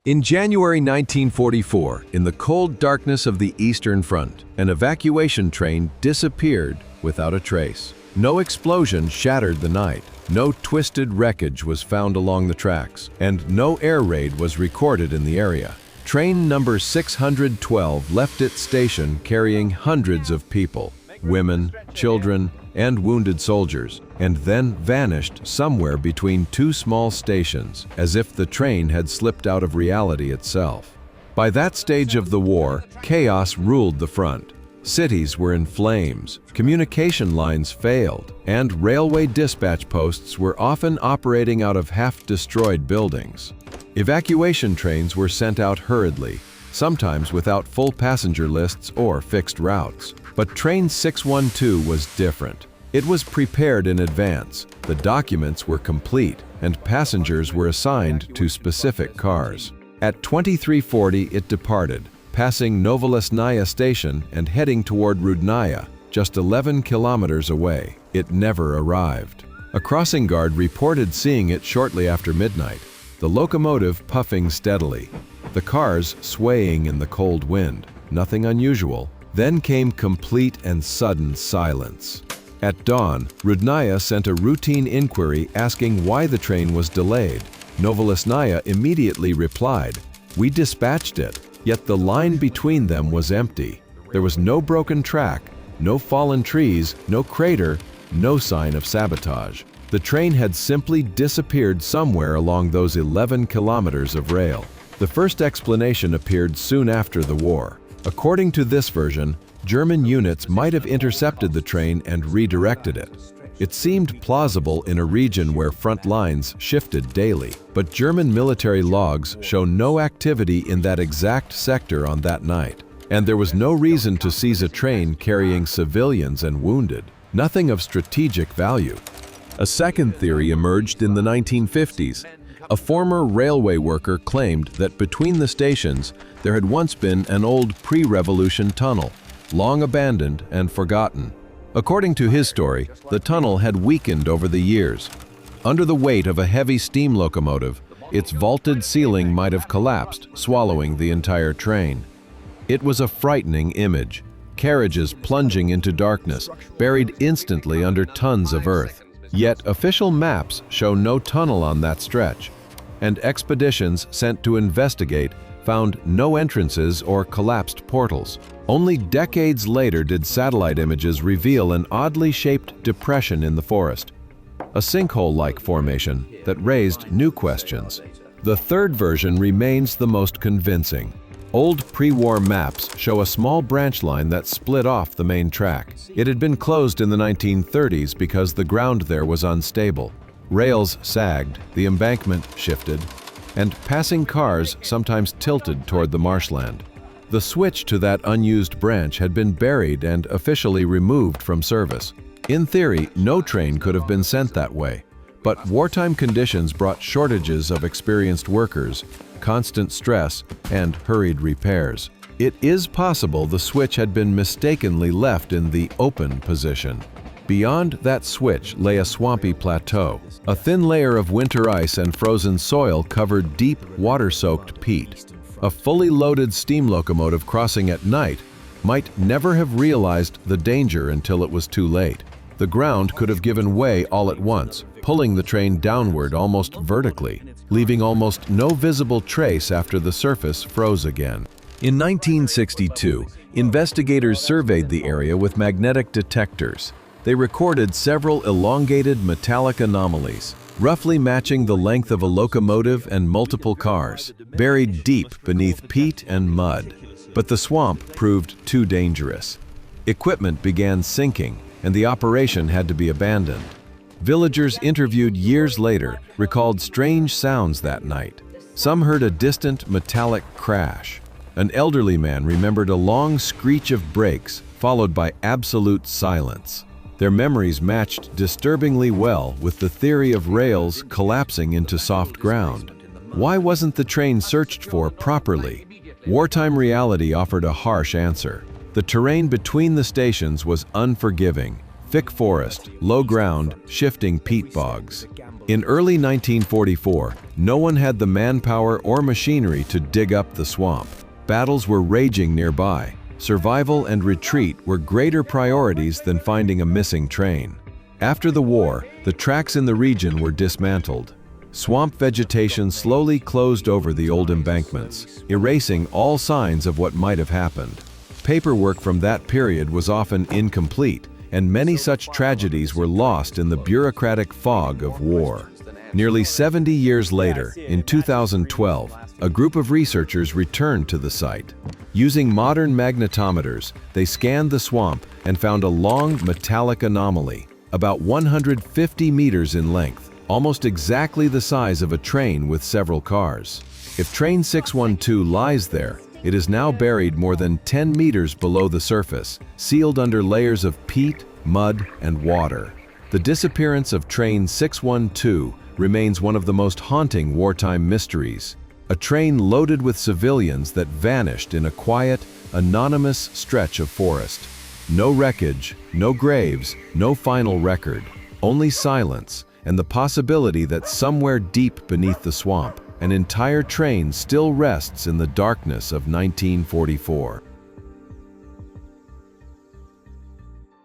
In January 1944, in the cold darkness of the Eastern Front, an evacuation train disappeared without a trace. No explosion shattered the night, no twisted wreckage was found along the tracks, and no air raid was recorded in the area. Train number 612 left its station carrying hundreds of people, women, children, and wounded soldiers, and then vanished somewhere between two small stations, as if the train had slipped out of reality itself. By that stage of the war, chaos ruled the front. Cities were in flames, communication lines failed, and railway dispatch posts were often operating out of half-destroyed buildings. Evacuation trains were sent out hurriedly, sometimes without full passenger lists or fixed routes. But Train 612 was different. It was prepared in advance, the documents were complete, and passengers were assigned to specific cars. At 23:40 it departed, passing Novolesnaya station and heading toward Rudnaya, just 11 kilometers away. It never arrived. A crossing guard reported seeing it shortly after midnight, the locomotive puffing steadily, the cars swaying in the cold wind. Nothing unusual. Then came complete and sudden silence. At dawn, Rudnaya sent a routine inquiry asking why the train was delayed. Novolesnaya immediately replied, "We dispatched it," yet the line between them was empty. There was no broken track, no fallen trees, no crater, no sign of sabotage. The train had simply disappeared somewhere along those 11 kilometers of rail. The first explanation appeared soon after the war. According to this version, German units might have intercepted the train and redirected it. It seemed plausible in a region where front lines shifted daily, but German military logs show no activity in that exact sector on that night. And there was no reason to seize a train carrying civilians and wounded, nothing of strategic value. A second theory emerged in the 1950s. A former railway worker claimed that between the stations there had once been an old pre-revolution tunnel, long abandoned and forgotten. According to his story, the tunnel had weakened over the years. Under the weight of a heavy steam locomotive, its vaulted ceiling might have collapsed, swallowing the entire train. It was a frightening image, carriages plunging into darkness, buried instantly under tons of earth. Yet official maps show no tunnel on that stretch, and expeditions sent to investigate found no entrances or collapsed portals. Only decades later did satellite images reveal an oddly shaped depression in the forest, a sinkhole-like formation that raised new questions. The third version remains the most convincing. Old pre-war maps show a small branch line that split off the main track. It had been closed in the 1930s because the ground there was unstable. Rails sagged, the embankment shifted, and passing cars sometimes tilted toward the marshland. The switch to that unused branch had been buried and officially removed from service. In theory, no train could have been sent that way, but wartime conditions brought shortages of experienced workers, constant stress, and hurried repairs. It is possible the switch had been mistakenly left in the open position. Beyond that switch lay a swampy plateau. A thin layer of winter ice and frozen soil covered deep, water-soaked peat. A fully loaded steam locomotive crossing at night might never have realized the danger until it was too late. The ground could have given way all at once, pulling the train downward almost vertically, leaving almost no visible trace after the surface froze again. In 1962, investigators surveyed the area with magnetic detectors. They recorded several elongated metallic anomalies, roughly matching the length of a locomotive and multiple cars, buried deep beneath peat and mud. But the swamp proved too dangerous. Equipment began sinking, and the operation had to be abandoned. Villagers interviewed years later recalled strange sounds that night. Some heard a distant metallic crash. An elderly man remembered a long screech of brakes, followed by absolute silence. Their memories matched disturbingly well with the theory of rails collapsing into soft ground. Why wasn't the train searched for properly? Wartime reality offered a harsh answer. The terrain between the stations was unforgiving. Thick forest, low ground, shifting peat bogs. In early 1944, no one had the manpower or machinery to dig up the swamp. Battles were raging nearby. Survival and retreat were greater priorities than finding a missing train. After the war, the tracks in the region were dismantled. Swamp vegetation slowly closed over the old embankments, erasing all signs of what might have happened. Paperwork from that period was often incomplete, and many such tragedies were lost in the bureaucratic fog of war. Nearly 70 years later, in 2012, a group of researchers returned to the site. Using modern magnetometers, they scanned the swamp and found a long metallic anomaly, about 150 meters in length, almost exactly the size of a train with several cars. If train 612 lies there, it is now buried more than 10 meters below the surface, sealed under layers of peat, mud, and water. The disappearance of train 612 remains one of the most haunting wartime mysteries. A train loaded with civilians that vanished in a quiet, anonymous stretch of forest. No wreckage, no graves, no final record. Only silence and the possibility that somewhere deep beneath the swamp, an entire train still rests in the darkness of 1944.